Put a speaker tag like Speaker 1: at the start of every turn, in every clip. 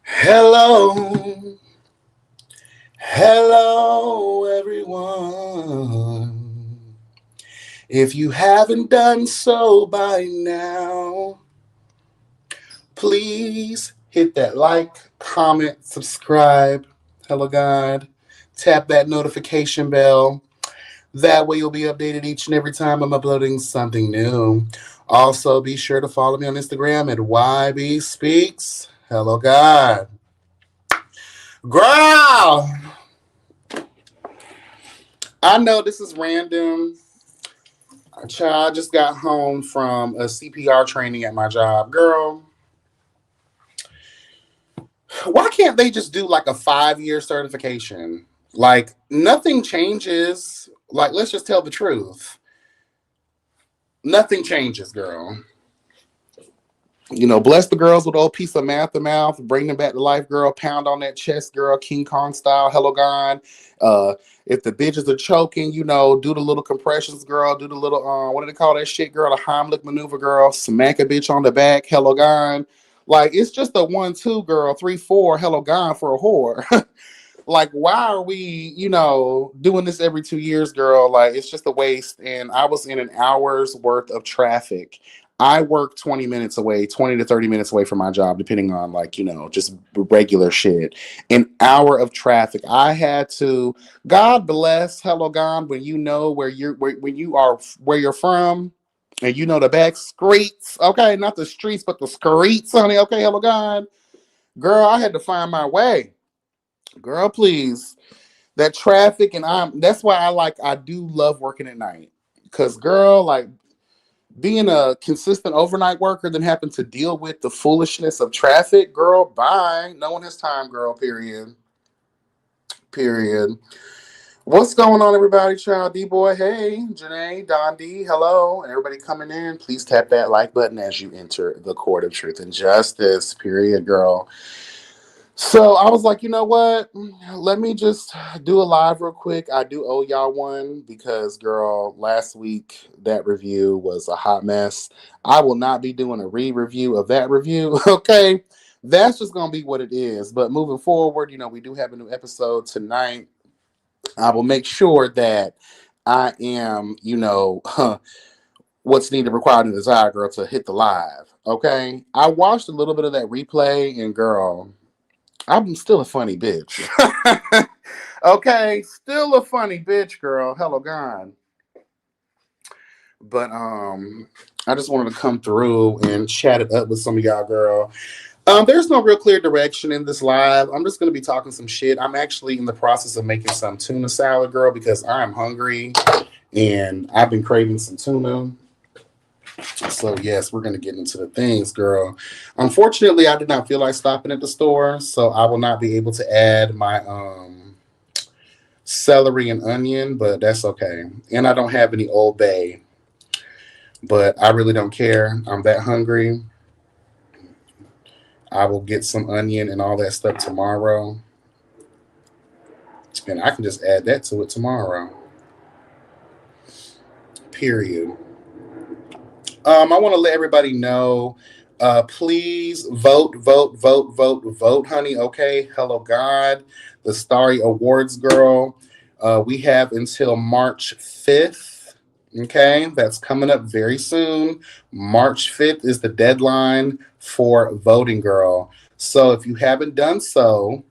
Speaker 1: Hello, hello, everyone. If you haven't done so by now, please hit that like, comment, subscribe. Hello, God. Tap that notification bell. That way, you'll be updated each and every time I'm uploading something new. Also, be sure to follow me on Instagram at YB Speaks. Hello, God. Girl, I know this is random. Child, I just got home from a CPR training at my job. Girl, why can't they just do like a 5 year certification? Like, nothing changes. Like, let's just tell the truth. Nothing changes, girl. Bless the girls with a old piece of math in mouth, bring them back to life, girl. Pound on that chest, girl, King Kong style. Hello, God. Uh, if the bitches are choking, do the little compressions, girl. Do the little what do they call that shit, girl? The Heimlich maneuver, girl. Smack a bitch on the back. Hello, God. Like it's just a 1-2, girl. 3-4. Hello, God for a whore. Like why are we doing this every 2 years, girl? Like it's just a waste. And I was in an hour's worth of traffic. I work 20 minutes away, 20 to 30 minutes away from my job, depending on like just regular shit. An hour of traffic. I had to, God bless, hello God, when you know when you are where you're from, and the back streets, okay, not the streets but the streets, honey, okay, hello God. Girl, I had to find my way. Girl, please. That traffic, and that's why I do love working at night. Cause girl, like being a consistent overnight worker, then having to deal with the foolishness of traffic, girl, bye. No one has time, girl, period. Period. What's going on, everybody? Child D boy, hey, Janae, Don D, hello, and everybody coming in. Please tap that like button as you enter the court of truth and justice. Period, girl. So I was like, you know what? Let me just do a live real quick. I do owe y'all one because, girl, last week that review was a hot mess. I will not be doing a re-review of that review. Okay, that's just gonna be what it is. But moving forward, we do have a new episode tonight. I will make sure that I am, what's needed, required, and desired, girl, to hit the live. Okay, I watched a little bit of that replay, and girl. I'm still a funny bitch. Okay, still a funny bitch, girl. Hello, God. But I just wanted to come through and chat it up with some of y'all, girl. There's no real clear direction in this live. I'm just gonna be talking some shit. I'm actually in the process of making some tuna salad, girl, because I'm hungry and I've been craving some tuna. So yes, we're gonna get into the things, girl. Unfortunately, I did not feel like stopping at the store, so I will not be able to add my celery and onion, but that's okay. And I don't have any Old Bay, but I really don't care. I'm that hungry. I will get some onion and all that stuff tomorrow, and I can just add that to it tomorrow. Period. I want to let everybody know. Please vote, vote, vote, vote, vote, honey. Okay. Hello, God. The Starry Awards, girl. We have until March 5th. Okay. That's coming up very soon. March 5th is the deadline for voting, girl. So if you haven't done so,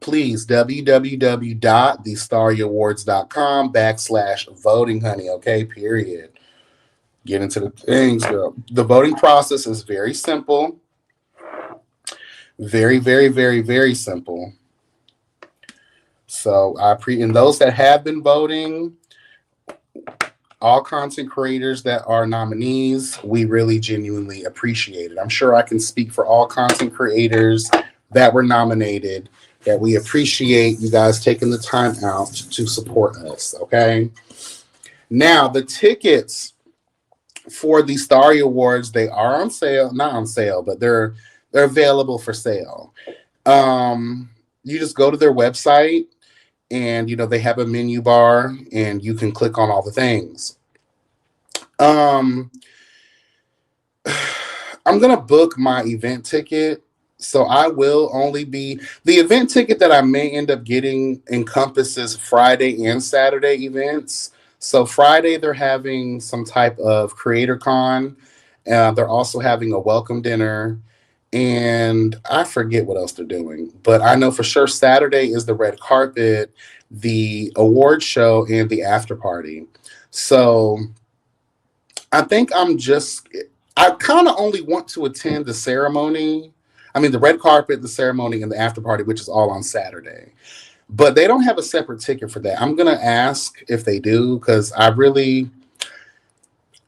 Speaker 1: please www.thestarryawards.com/voting, honey. Okay. Period. Get into the things, girl. The voting process is very simple. Very, very, very, very simple. So and those that have been voting, all content creators that are nominees, we really genuinely appreciate it. I'm sure I can speak for all content creators that were nominated, that we appreciate you guys taking the time out to support us. Okay. Now the tickets for the Starry Awards, they are on sale, not on sale, but they're available for sale. You just go to their website, and they have a menu bar, and you can click on all the things. um I'm gonna book my event ticket, So I will only be the event ticket that I may end up getting encompasses Friday and Saturday events. So Friday they're having some type of creator con. They're also having a welcome dinner, and I forget what else they're doing. But I know for sure Saturday is the red carpet, the award show, and the after party. So I think I kind of only want to attend the ceremony. I mean, the red carpet, the ceremony, and the after party, which is all on Saturday. But they don't have a separate ticket for that. I'm going to ask if they do because I really,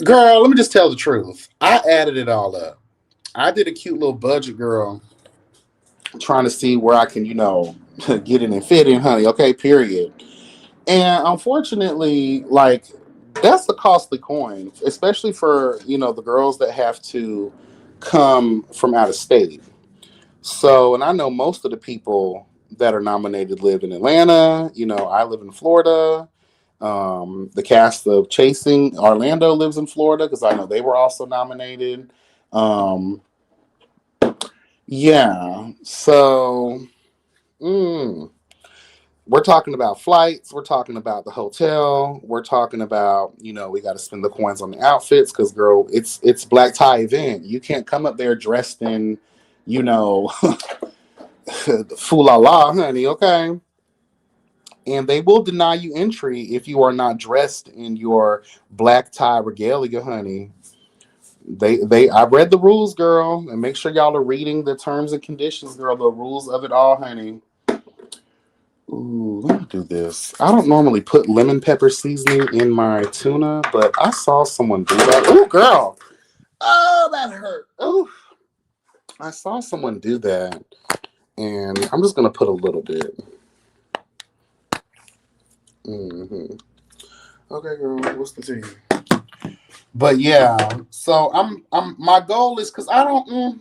Speaker 1: girl, let me just tell the truth. I added it all up. I did a cute little budget, girl, trying to see where I can, get in and fit in, honey. Okay, period. And unfortunately, like that's a costly coin, especially for the girls that have to come from out of state. So, and I know most of the people that are nominated live in Atlanta. I live in Florida. The cast of Chasing Orlando lives in Florida because I know they were also nominated. Um, yeah, so. Mm, we're talking about flights, we're talking about the hotel, we're talking about we got to spend the coins on the outfits because girl, it's black tie event. You can't come up there dressed in you know la la, honey. Okay, and they will deny you entry if you are not dressed in your black tie regalia, honey. They I read the rules, girl, and make sure y'all are reading the terms and conditions, girl, the rules of it all, honey. Ooh, let me do this. I don't normally put lemon pepper seasoning in my tuna, but I saw someone do that. Ooh, girl. Oh, that hurt. Ooh, I saw someone do that, and I'm just gonna put a little bit. Hmm. Okay, girl. What's the tea? But yeah, so I'm. My goal is because I don't.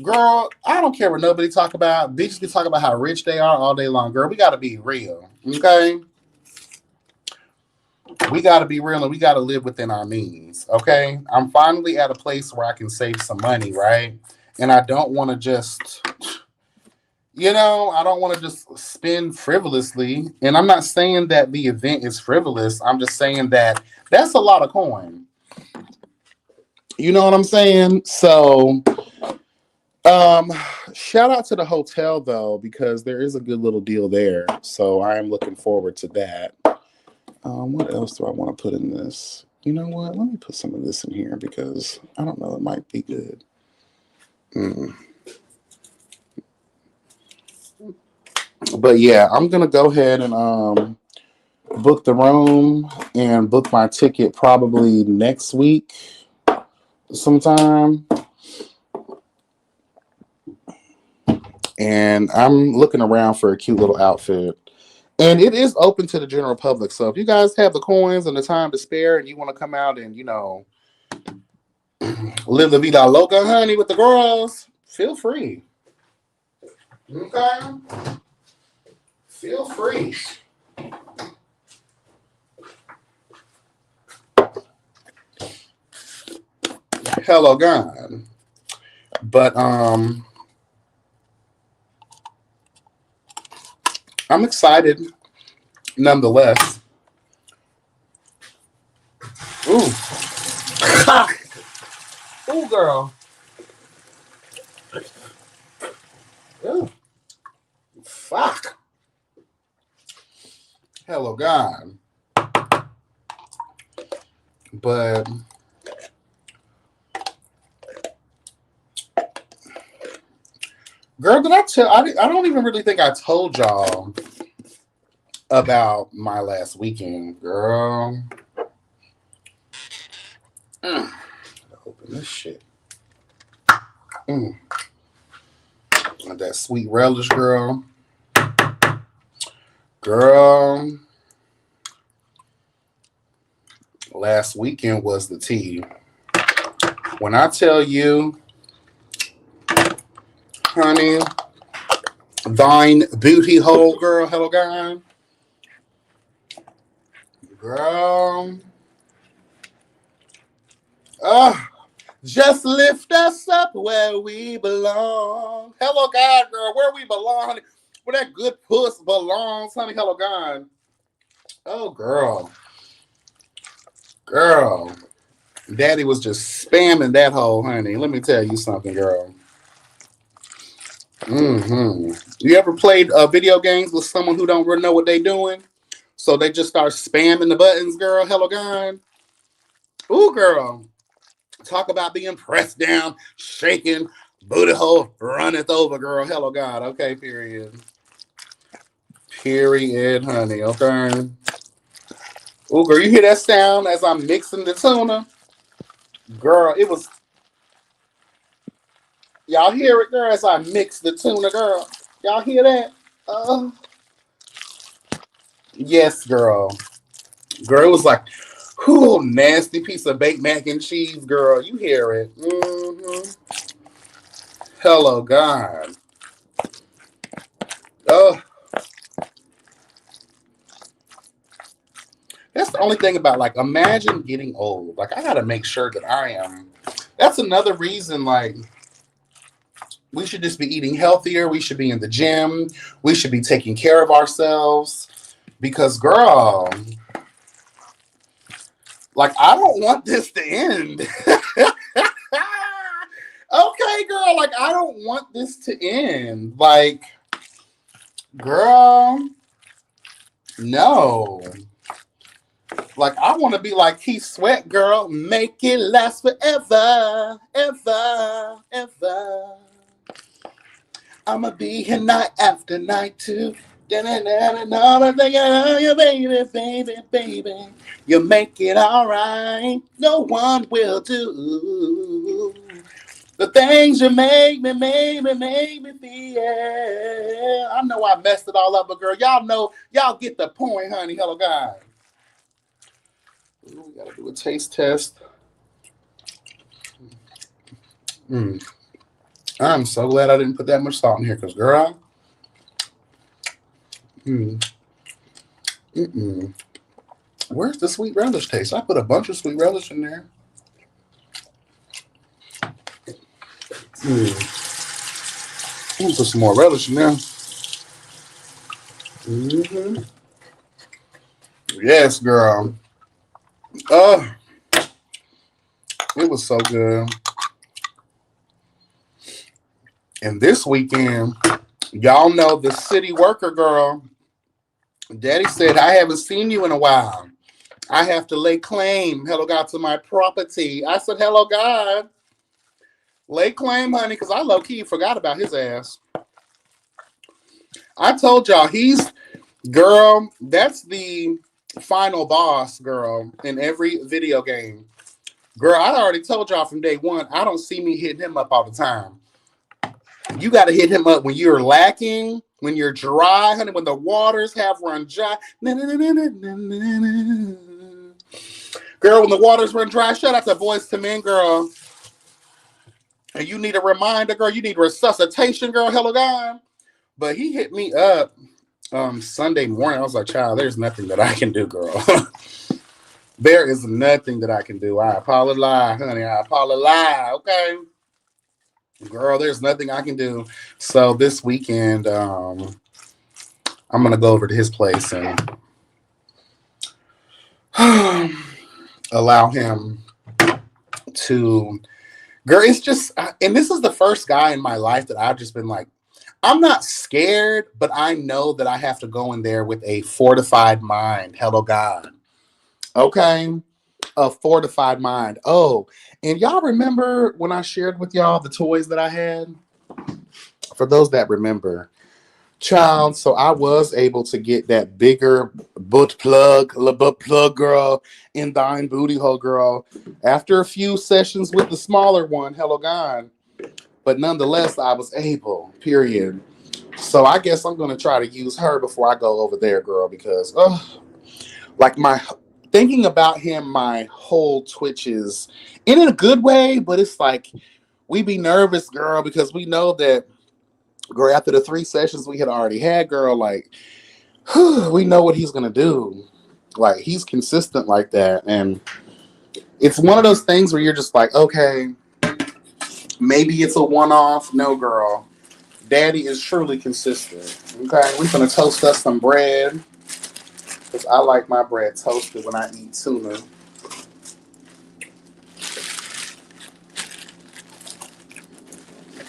Speaker 1: Girl, I don't care what nobody talk about. Bitches can talk about how rich they are all day long. Girl, we gotta be real. Okay? We got to be real and we got to live within our means. Okay. I'm finally at a place where I can save some money, right? And I don't want to just, I don't want to just spend frivolously. And I'm not saying that the event is frivolous. I'm just saying that that's a lot of coin. You know what I'm saying? So, um, shout out to the hotel though, because there is a good little deal there. So I am looking forward to that. What else do I want to put in this? You know what? Let me put some of this in here because I don't know. It might be good. Mm. But yeah, I'm gonna go ahead and book the room and book my ticket probably next week sometime. And I'm looking around for a cute little outfit. And it is open to the general public. So if you guys have the coins and the time to spare and you want to come out and, live the vida loca, honey, with the girls, feel free. Okay? Feel free. Hello, God. But I'm excited nonetheless. Ooh. Ooh, girl. Ooh. Fuck. Hello, God. But girl, did I tell? I don't even really think I told y'all about my last weekend, girl. Open this shit. Mm. That sweet relish, girl. Girl. Last weekend was the tea. When I tell you, honey, thine booty hole, girl. Hello, God. Girl. Ah. Just lift us up where we belong. Hello, God, girl, where we belong, honey. Where that good puss belongs, honey. Hello, God. Oh, girl. Daddy was just spamming that hole, honey. Let me tell you something, girl. You ever played video games with someone who don't really know what they doing? So they just start spamming the buttons, girl. Hello, God. Ooh, girl. Talk about being pressed down, shaking, booty hole runneth over, girl. Hello, God. Okay, period. Period, honey. Okay. Ooh, girl, you hear that sound as I'm mixing the tuna? Girl, it was. Y'all hear it, girl, as I mix the tuna, girl? Y'all hear that? Yes, girl. Girl, it was like, whoo, nasty piece of baked mac and cheese, girl. You hear it. Hello, God. Oh, that's the only thing about, like, imagine getting old. Like, I got to make sure that I am. That's another reason, like, we should just be eating healthier. We should be in the gym. We should be taking care of ourselves. Because, girl, like, I don't want this to end. Okay, girl, like, I don't want this to end. Like, girl, no. Like, I want to be like Keith Sweat, girl. Make it last forever, ever, ever. I'ma be here night after night too. And all I'm thinking of you, baby, baby, baby. You make it all right. No one will do the things you make me feel. I know I messed it all up, but girl, y'all know, y'all get the point, honey. Hello, God. We gotta do a taste test. I'm so glad I didn't put that much salt in here, because, girl. Where's the sweet relish taste? I put a bunch of sweet relish in there. I'm gonna put some more relish in there. Yes, girl. Oh, it was so good. And this weekend, y'all know the city worker girl. Daddy said, I haven't seen you in a while. I have to lay claim, hello, God, to my property. I said, hello, God. Lay claim, honey, because I low-key forgot about his ass. I told y'all, girl, that's the final boss, girl, in every video game. Girl, I already told y'all from day one, I don't see me hitting him up all the time. You got to hit him up when you're lacking, when you're dry, honey, when the waters have run dry. Girl, when the waters run dry, shout out to Boys to Men, girl. And you need a reminder, girl. You need resuscitation, girl. Hello, God. But he hit me up Sunday morning. I was like, child, there's nothing that I can do, girl. There is nothing that I can do. I apologize, honey. I apologize, okay? Girl, there's nothing I can do. So this weekend, I'm going to go over to his place and allow him to... Girl, it's just... And this is the first guy in my life that I've just been like, I'm not scared, but I know that I have to go in there with a fortified mind. Hello, God. Okay? A fortified mind. Oh, and y'all remember when I shared with y'all the toys that I had? For those that remember, child, so I was able to get that bigger butt plug girl in thine booty hole, girl, after a few sessions with the smaller one. Hello, God. But nonetheless, I was able, period. So I guess I'm going to try to use her before I go over there, girl, because, like, thinking about him, my whole twitches, in a good way, but it's like, we be nervous, girl, because we know that, girl, after the 3 sessions we had already had, girl, like, we know what he's going to do. Like, he's consistent like that. And it's one of those things where you're just like, okay, Maybe it's a one-off. No, girl. Daddy is truly consistent. Okay, we're gonna toast us some bread because I like my bread toasted when I eat tuna.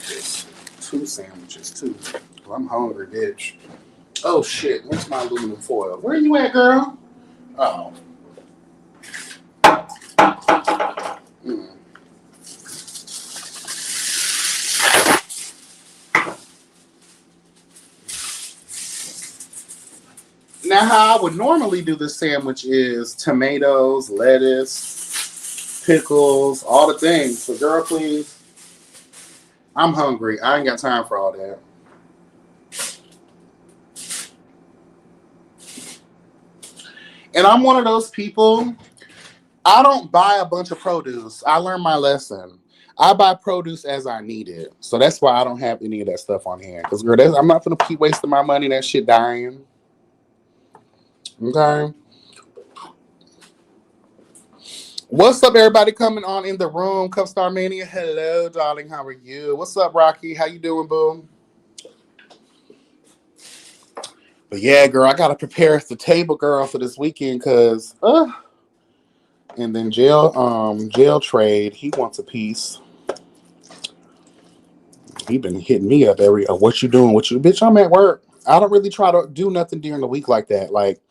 Speaker 1: Just two sandwiches too. I'm hungry, bitch. Oh shit! Where's my aluminum foil? Where you at, girl? Oh. Mm. Now, how I would normally do this sandwich is tomatoes, lettuce, pickles, all the things. So, girl, please. I'm hungry. I ain't got time for all that. And I'm one of those people, I don't buy a bunch of produce. I learned my lesson. I buy produce as I need it. So that's why I don't have any of that stuff on hand. Because, girl, I'm not going to keep wasting my money. That shit dying. Okay. What's up, everybody coming on in the room? Cup Star Mania. Hello, darling. How are you? What's up, Rocky? How you doing, boo? But yeah, girl, I gotta prepare the table, girl, for this weekend, cause and then jail trade. He wants a piece. He been hitting me up every. What you doing? What you, bitch? I'm at work. I don't really try to do nothing during the week like that. Like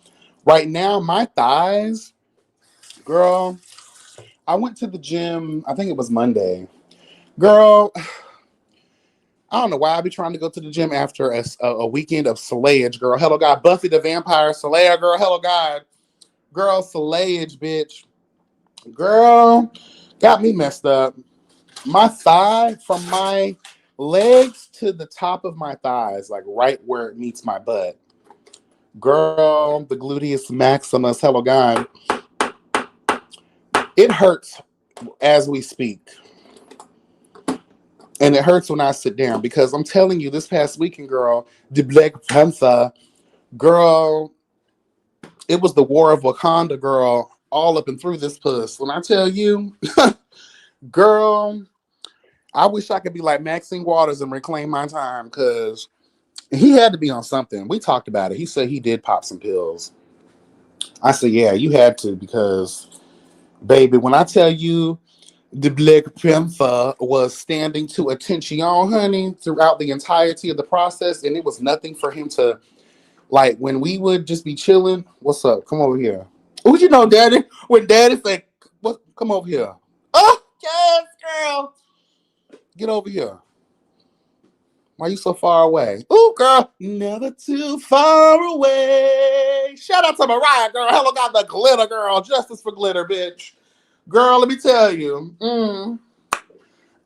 Speaker 1: right now, my thighs, girl. I went to the gym. I think it was Monday, girl. I don't know why I be trying to go to the gym after a weekend of slayage, girl. Hello, God. Buffy the Vampire Slayer, girl. Hello, God. Girl, slayage, bitch. Girl, got me messed up. My thigh, from my legs to the top of my thighs, like right where it meets my butt. Girl, the gluteus maximus, hello, God. It hurts as we speak. And it hurts when I sit down because I'm telling you, this past weekend, girl, the Black Panther, girl, it was the War of Wakanda, girl, all up and through this puss. When I tell you, girl, I wish I could be like Maxine Waters and reclaim my time because he had to be on something. We talked about it. He said he did pop some pills. I said, yeah, you had to because, baby, when I tell you the Black Panther was standing to attention, honey, throughout the entirety of the process, and it was nothing for him to, like, when we would just be chilling, what's up? Come over here. Oh, you know, Daddy, when Daddy said, what? Come over here. Oh, yes, girl. Get over here. Why are you so far away? Ooh, girl, never too far away. Shout out to Mariah, girl. Hello, got the glitter, girl. Justice for glitter, bitch. Girl, let me tell you.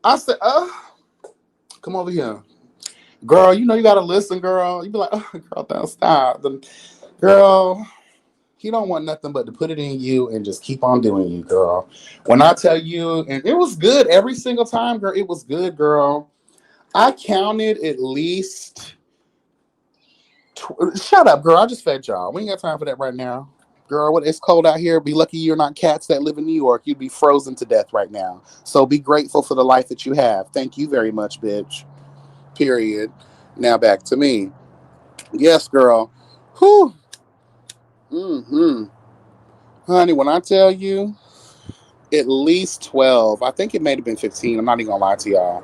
Speaker 1: I said, come over here. Girl, you know you gotta listen, girl. You be like, oh, girl, don't stop. Girl, he don't want nothing but to put it in you and just keep on doing you, girl. When I tell you, and it was good every single time, girl. It was good, girl. I counted at least. Shut up, girl. I just fed y'all. We ain't got time for that right now. Girl, what it's cold out here. Be lucky you're not cats that live in New York. You'd be frozen to death right now. So be grateful for the life that you have. Thank you very much, bitch. Period. Now back to me. Yes, girl. Whew. Mm-hmm. Honey, when I tell you at least 12, I think it may have been 15. I'm not even gonna lie to y'all.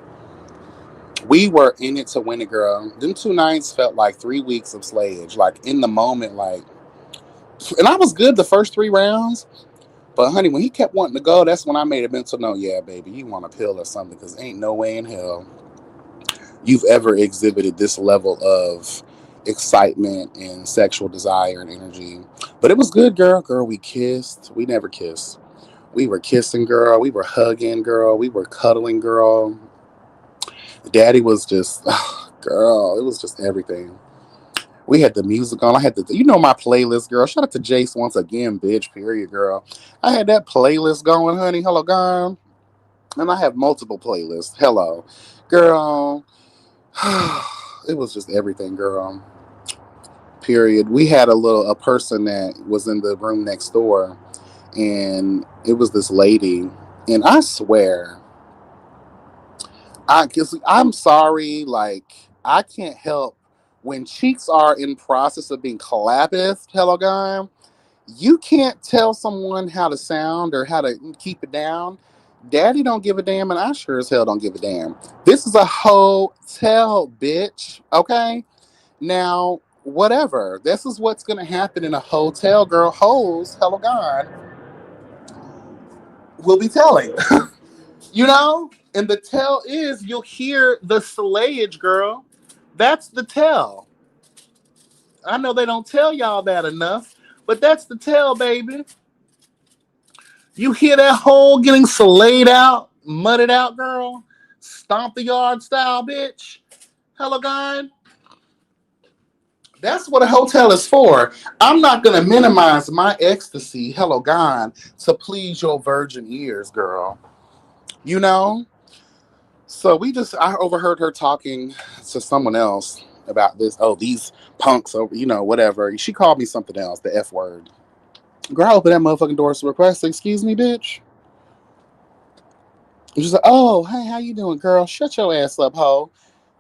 Speaker 1: We were in it to win it, girl. Them 2 nights felt like 3 weeks of slayage. Like in the moment, like, and I was good the first 3 rounds. But honey, when he kept wanting to go, that's when I made a mental note. Yeah, baby, you want a pill or something? Because ain't no way in hell you've ever exhibited this level of excitement and sexual desire and energy. But it was good, girl. Girl, we kissed. We never kissed. We were kissing, girl. We were hugging, girl. We were cuddling, girl. Daddy was just, girl, it was just everything. We had the music on. I had you know, my playlist, girl. Shout out to Jace once again, bitch. Period, girl. I had that playlist going, honey. Hello, God. And I have multiple playlists. Hello, girl. It was just everything, girl. Period. We had a person that was in the room next door, and it was this lady, and I swear, I'm sorry, like I can't help when cheeks are in process of being collapsed. Hello, guy. You can't tell someone how to sound or how to keep it down. Daddy don't give a damn, and I sure as hell don't give a damn. This is a hotel, bitch. Okay, now whatever. This is what's gonna happen in a hotel, girl. Hoes, hello, God, will be telling. You know? And the tell is you'll hear the slayage, girl. That's the tell. I know they don't tell y'all that enough, but that's the tell, baby. You hear that hole getting slayed out, mudded out, girl? Stomp the yard style, bitch. Hello, God. That's what a hotel is for. I'm not going to minimize my ecstasy, hello, God, to please your virgin ears, girl. You know? So I overheard her talking to someone else about this. Oh, these punks over, whatever. She called me something else, the F word. Girl, I open that motherfucking door to request. Excuse me, bitch. And she's like, oh, hey, how you doing, girl? Shut your ass up, hoe.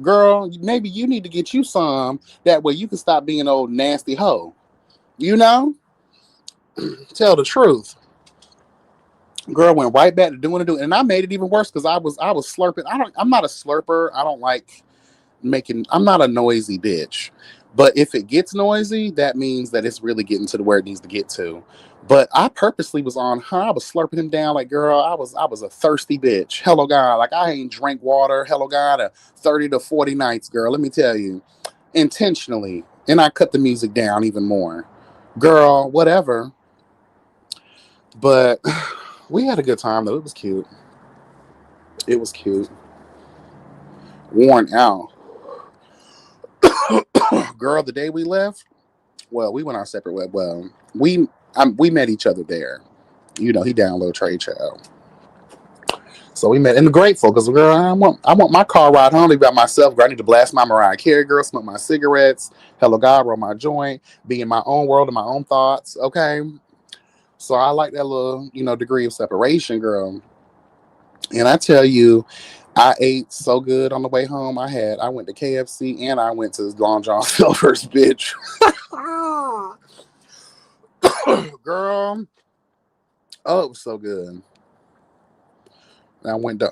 Speaker 1: Girl, maybe you need to get you some. That way you can stop being an old nasty hoe. You know? Tell the truth. Girl went right back to doing it, and I made it even worse because I was slurping. I'm not a slurper. I don't like I'm not a noisy bitch. But if it gets noisy, that means that it's really getting to where it needs to get to. But I purposely was on her. I was slurping him down like, girl, I was a thirsty bitch. Hello, God. Like I ain't drank water. Hello, God. 30 to 40 nights, girl. Let me tell you, intentionally. And I cut the music down even more, girl. Whatever. But we had a good time though. It was cute. It was cute. Worn out, girl. The day we left, well, we went our separate way. Well, we met each other there. He downloaded Trade Show. So we met, and grateful because, girl, I want my car ride home to be by myself. Girl, I need to blast my Mariah Carey, girl, smoke my cigarettes, hello God, roll my joint, be in my own world and my own thoughts. Okay, so I like that little degree of separation, girl. And I tell you, I ate so good on the way home. I went to KFC and I went to Long John Silver's, bitch. Girl, oh, it was so good. I went to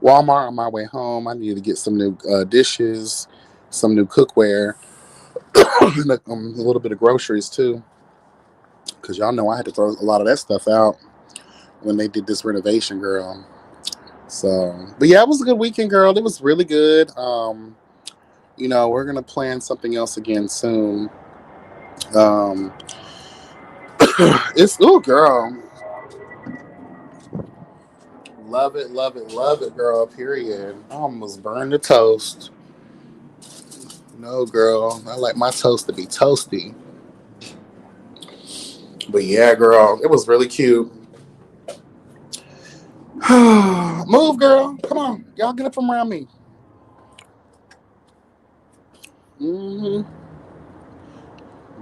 Speaker 1: Walmart on my way home. I needed to get some new dishes, some new cookware, and a little bit of groceries too. Because y'all know I had to throw a lot of that stuff out when they did this renovation, girl. So, but yeah, it was a good weekend, girl. It was really good. We're gonna plan something else again soon. Um, it's girl, love it, girl. Period. I almost burned the toast. No, girl, I like my toast to be toasty. But yeah, girl, it was really cute. Move, girl. Come on, y'all get up from around me. hmm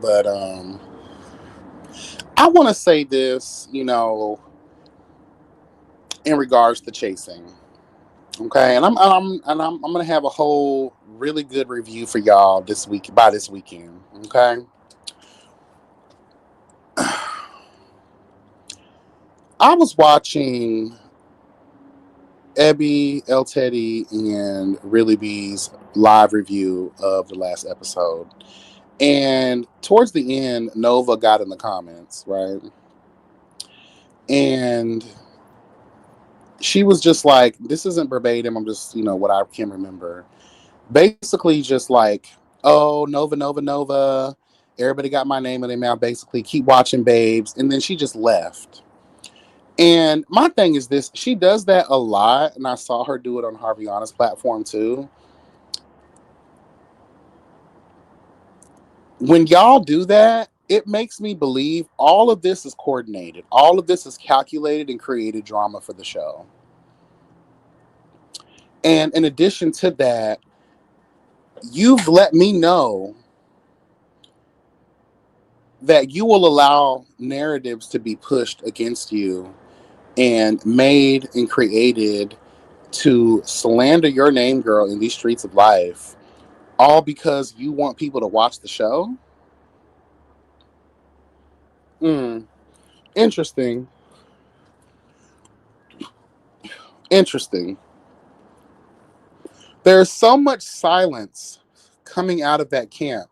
Speaker 1: But I want to say this, in regards to chasing. Okay, and I'm gonna have a whole really good review for y'all this week by this weekend. Okay, I was watching Ebby, El Teddy, and Really B's live review of the last episode, and towards the end, Nova got in the comments, right, and she was just like, "This isn't verbatim. I'm just what I can remember." Basically, just like, "Oh, Nova, Nova, Nova." Everybody got my name in their mouth. Basically, keep watching, babes, and then she just left. And my thing is this: she does that a lot, and I saw her do it on Harvey Honest platform too. When y'all do that, it makes me believe all of this is coordinated. All of this is calculated and created drama for the show. And in addition to that, you've let me know that you will allow narratives to be pushed against you and made and created to slander your name, girl, in these streets of life, all because you want people to watch the show? Hmm. Interesting. Interesting. There's so much silence coming out of that camp.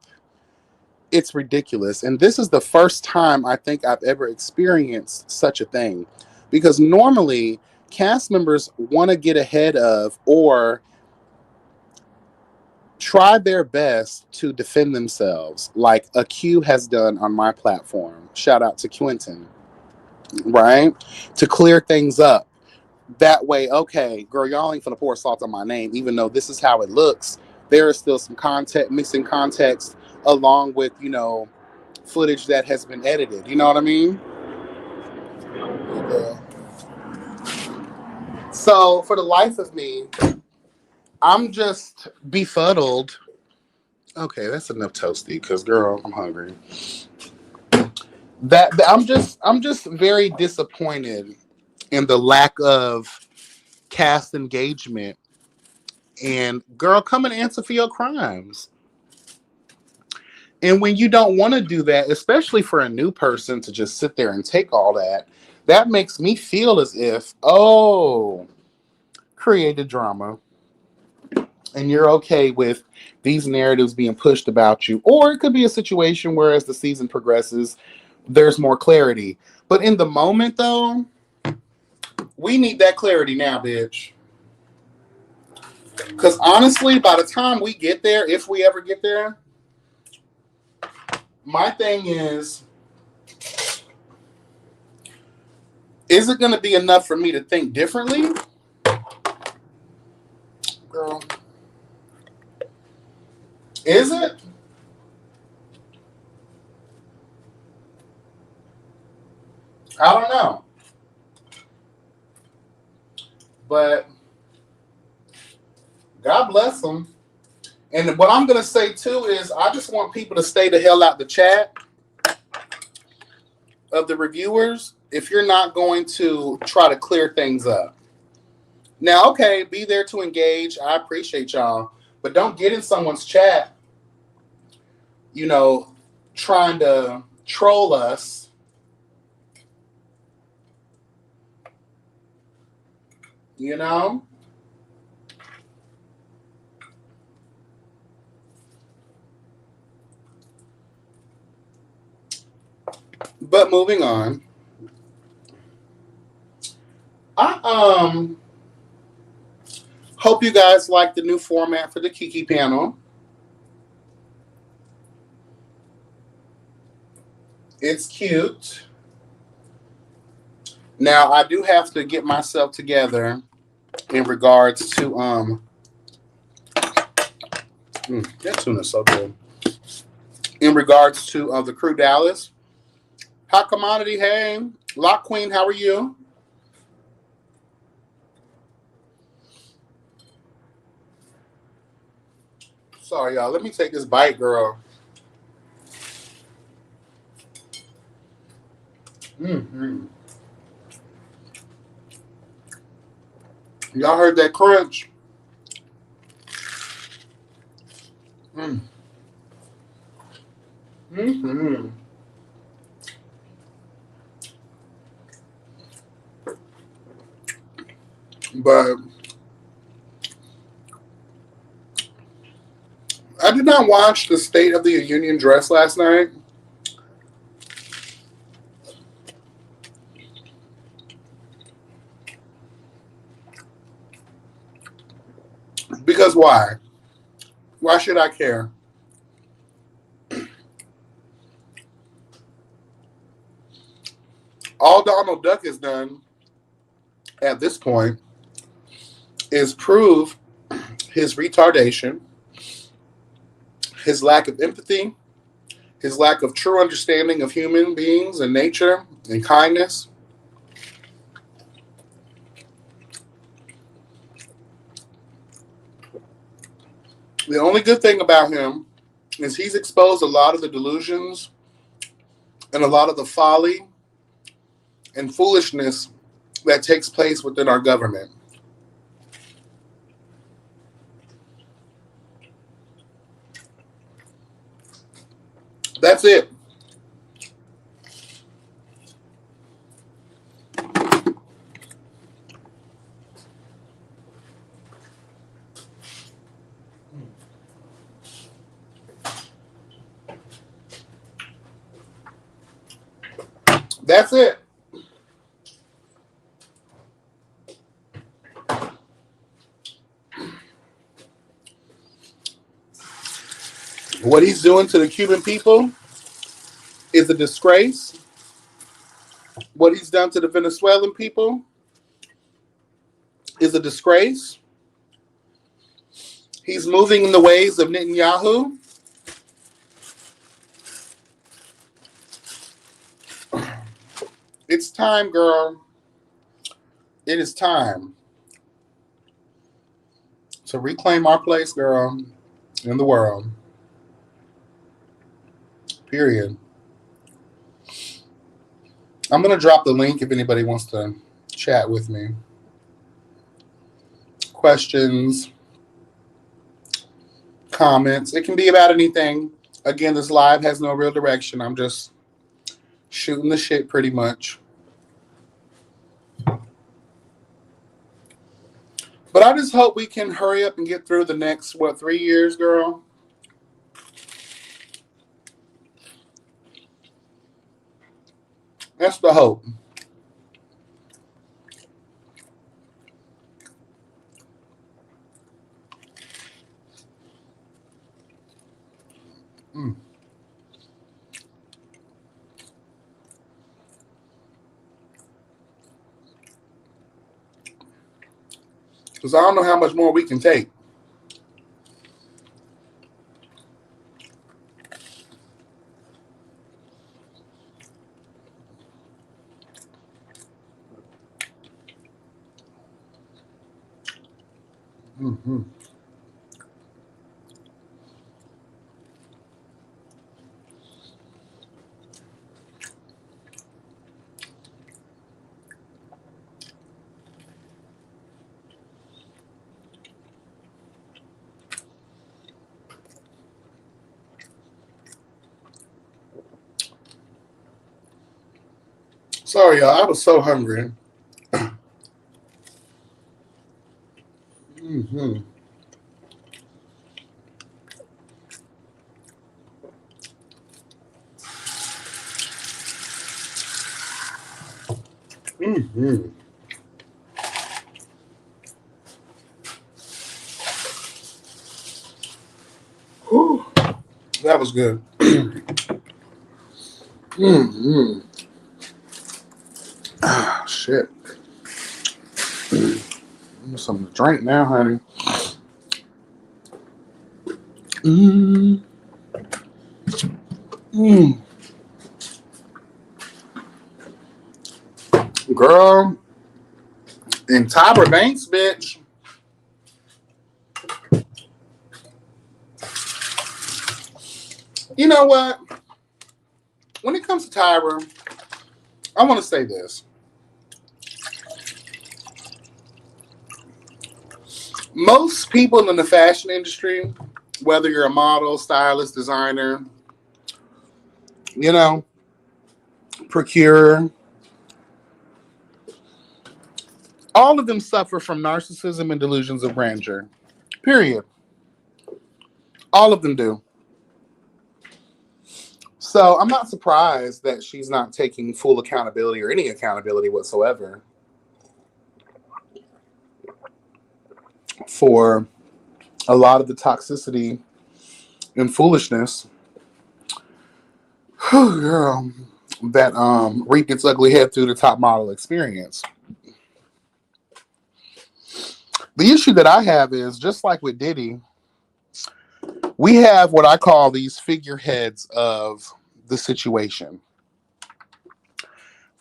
Speaker 1: It's ridiculous. And this is the first time I think I've ever experienced such a thing. Because normally, cast members want to get ahead of or try their best to defend themselves, like a Q has done on my platform. Shout out to Quentin, right? To clear things up. That way, okay, girl, y'all ain't finna pour salt on my name, even though this is how it looks. There is still some context, missing context, along with, footage that has been edited. You know what I mean? Yeah. So, for the life of me, I'm just befuddled. Okay, that's enough toasty, because girl, I'm hungry. That I'm just very disappointed in the lack of cast engagement. And girl, come and answer for your crimes. And when you don't want to do that, especially for a new person to just sit there and take all that, that makes me feel as if, oh, created drama. And you're okay with these narratives being pushed about you. Or it could be a situation where as the season progresses, there's more clarity. But in the moment, though, we need that clarity now, bitch. Because honestly, by the time we get there, if we ever get there, my thing is it going to be enough for me to think differently? Girl, is it? I don't know. But God bless them. And what I'm going to say too is I just want people to stay the hell out the chat of the reviewers if you're not going to try to clear things up. Now, okay, be there to engage. I appreciate y'all. But don't get in someone's chat, trying to troll us. You know? But moving on. I hope you guys like the new format for the Kiki panel. It's cute. Now I do have to get myself together in regards to that tuna's so good. In regards to the Crew Dallas. Hot Commodity, hey. Lock Queen, how are you? Sorry, y'all. Let me take this bite, girl. Mm-hmm. Y'all heard that crunch? Mm. Mm-hmm. But I did not watch the State of the Union dress last night. Because why? Why should I care? All Donald Duck has done at this point is prove his retardation, his lack of empathy, his lack of true understanding of human beings and nature and kindness. The only good thing about him is he's exposed a lot of the delusions and a lot of the folly and foolishness that takes place within our government. That's it. That's it. What he's doing to the Cuban people is a disgrace. What he's done to the Venezuelan people is a disgrace. He's moving in the ways of Netanyahu. It's time, girl. It is time to reclaim our place, girl, in the world. Period. I'm going to drop the link if anybody wants to chat with me. Questions, comments. It can be about anything. Again, this live has no real direction. I'm just shooting the shit pretty much. But I just hope we can hurry up and get through the next, 3 years, girl? That's the hope. Because I don't know how much more we can take. Mm-hmm. Sorry, y'all. I was so hungry. Mm-hmm. Mm-hmm. Whew. That was good. Mm-hmm. Ah, shit. Something to drink now, honey. Mm. Mm. Girl, in Tyra Banks, bitch. You know what? When it comes to Tyra, I want to say this. Most people in the fashion industry, whether you're a model, stylist, designer, procurer, all of them suffer from narcissism and delusions of grandeur. Period. All of them do. So I'm not surprised that she's not taking full accountability or any accountability whatsoever for a lot of the toxicity and foolishness girl, that reaped its ugly head through the top model experience. The issue that I have is, just like with Diddy, we have what I call these figureheads of the situation.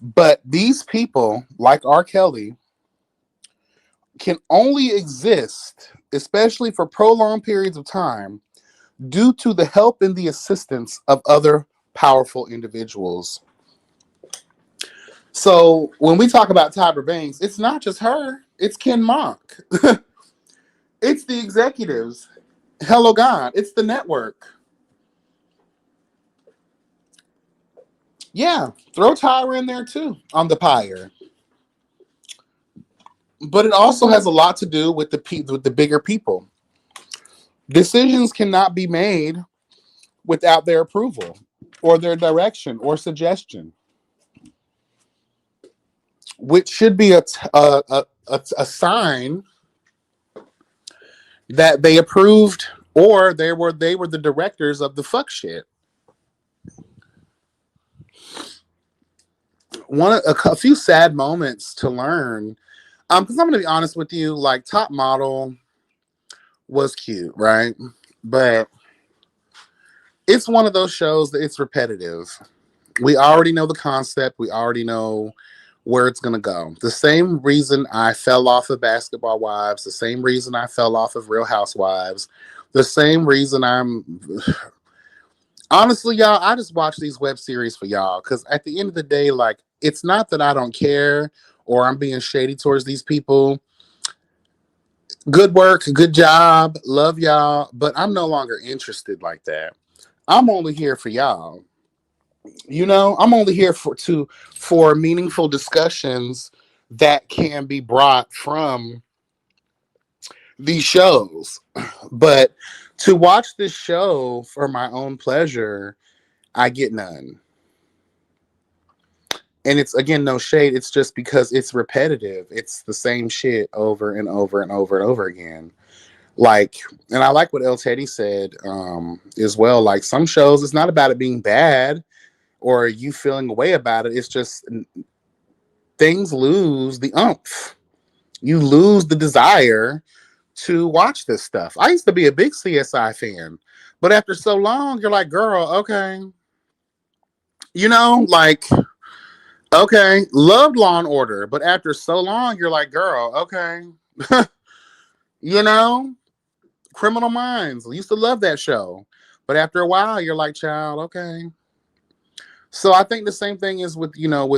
Speaker 1: But these people, like R. Kelly, can only exist, especially for prolonged periods of time, due to the help and the assistance of other powerful individuals. So when we talk about Tyra Banks, it's not just her, it's Ken Mock. It's the executives. Hello God, it's the network. Yeah, throw Tyra in there too on the pyre. But it also has a lot to do with the bigger people. Decisions cannot be made without their approval or their direction or suggestion, which should be a sign that they approved or they were the directors of the fuck shit. A few sad moments to learn. Because I'm gonna be honest with you, like Top Model was cute, right? But it's one of those shows that it's repetitive. We already know the concept. We already know where it's gonna go. The same reason I fell off of Basketball Wives, the same reason I fell off of Real Housewives, the same reason I'm honestly, y'all, I just watch these web series for y'all. Cause at the end of the day, like it's not that I don't care or I'm being shady towards these people. Good work, good job, love y'all, but I'm no longer interested like that. I'm only here for y'all. I'm only here for meaningful discussions that can be brought from these shows. But to watch this show for my own pleasure, I get none. And it's again no shade, it's just because it's repetitive. It's the same shit over and over and over and over again. Like, and I like what El Teddy said as well. Like some shows, it's not about it being bad or you feeling a way about it. It's just things lose the umph. You lose the desire to watch this stuff. I used to be a big CSI fan, but after so long, you're like, girl, okay. Like, okay, loved Law and Order, but after so long, you're like, girl, okay. you know, Criminal Minds. I used to love that show. But after a while, you're like, child, okay. So I think the same thing is with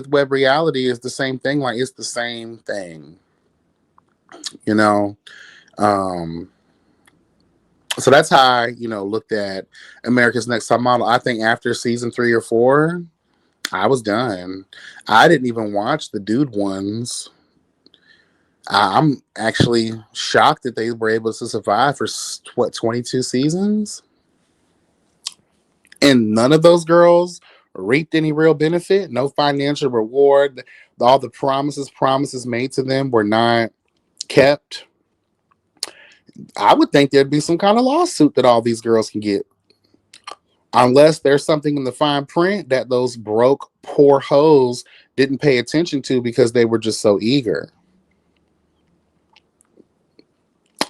Speaker 1: web reality is the same thing. Like it's the same thing, you know. Um, so that's how I, looked at America's Next Top Model. I think after season 3 or 4, I was done. I didn't even watch the dude ones. I'm actually shocked that they were able to survive for 22 seasons, and none of those girls reaped any real benefit, no financial reward. All the promises made to them were not kept. I would think there'd be some kind of lawsuit that all these girls can get. Unless there's something in the fine print that those broke, poor hoes didn't pay attention to because they were just so eager.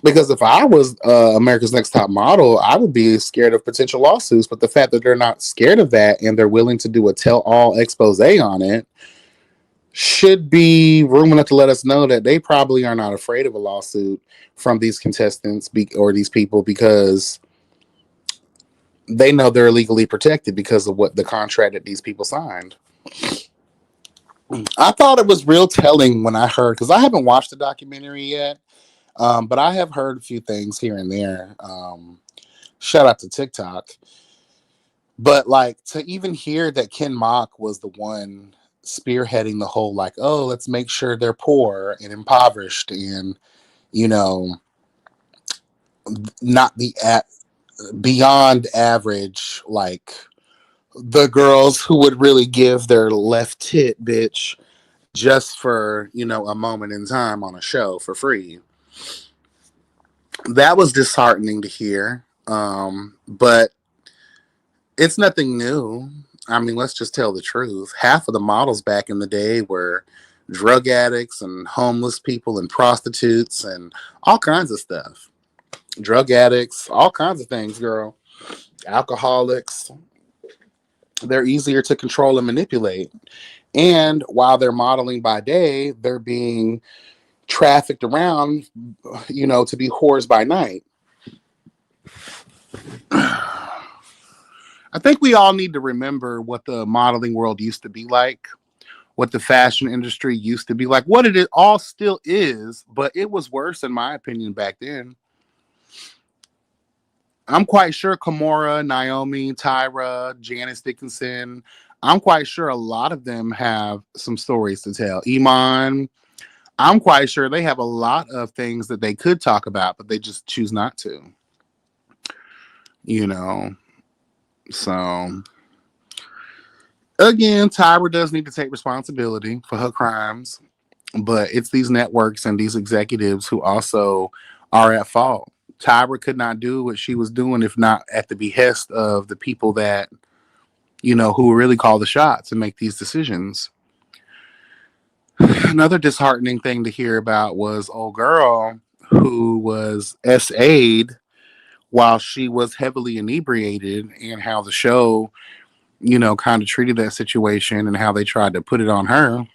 Speaker 1: Because if I was America's Next Top Model, I would be scared of potential lawsuits. But the fact that they're not scared of that and they're willing to do a tell-all expose on it should be room enough to let us know that they probably are not afraid of a lawsuit from these contestants or these people because they know they're legally protected because of what the contract that these people signed. I thought it was real telling when I heard, because I haven't watched the documentary yet, but I have heard a few things here and there. Shout out to TikTok. But like to even hear that Ken Mock was the one spearheading the whole like, oh, let's make sure they're poor and impoverished and, you know, not the beyond average, like the girls who would really give their left tit bitch just for, a moment in time on a show for free. That was disheartening to hear. But it's nothing new. I mean, let's just tell the truth. Half of the models back in the day were drug addicts and homeless people and prostitutes and all kinds of stuff. Drug addicts, all kinds of things, girl. Alcoholics. They're easier to control and manipulate. And while they're modeling by day, they're being trafficked around, to be whores by night. I think we all need to remember what the modeling world used to be like, what the fashion industry used to be like, what it all still is, but it was worse, in my opinion, back then. I'm quite sure Kimora, Naomi, Tyra, Janice Dickinson, I'm quite sure a lot of them have some stories to tell. Iman, I'm quite sure they have a lot of things that they could talk about, but they just choose not to. You know, so again, Tyra does need to take responsibility for her crimes, but it's these networks and these executives who also are at fault. Tyra could not do what she was doing if not at the behest of the people that, who really call the shots and make these decisions. Another disheartening thing to hear about was old girl who was SA'd while she was heavily inebriated, and how the show, kind of treated that situation and how they tried to put it on her.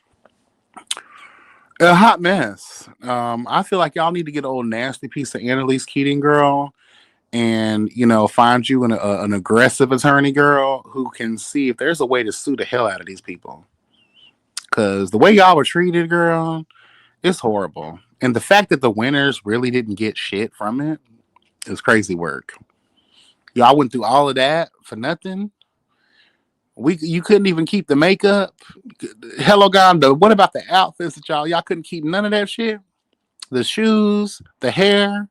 Speaker 1: A hot mess. I feel like y'all need to get an old nasty piece of Annalise Keating, girl, and find you an aggressive attorney, girl, who can see if there's a way to sue the hell out of these people. Because the way y'all were treated, girl, it's horrible. And the fact that the winners really didn't get shit from it is crazy work. Y'all went through all of that for nothing. You couldn't even keep the makeup. Hello, God. What about the outfits that y'all couldn't keep none of that shit? The shoes, the hair.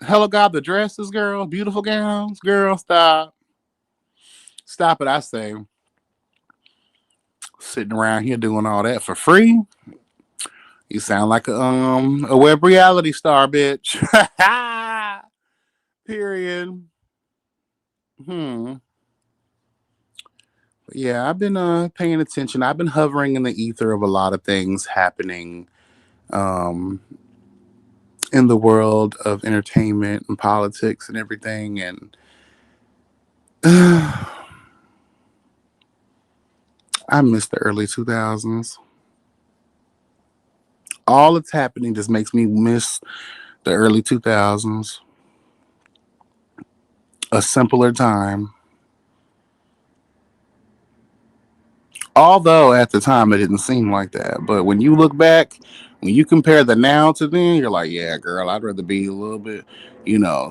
Speaker 1: Hello, God. The dresses, girl. Beautiful gowns, girl. Stop it. I say, sitting around here doing all that for free. You sound like a web reality star, bitch. Period. Hmm. Yeah, I've been paying attention. I've been hovering in the ether of a lot of things happening um, in the world of entertainment and politics and everything. And I miss the early 2000s. All that's happening just makes me miss the early 2000s. A simpler time. Although at the time it didn't seem like that. But when you look back, when you compare the now to then, you're like, yeah, girl, I'd rather be a little bit,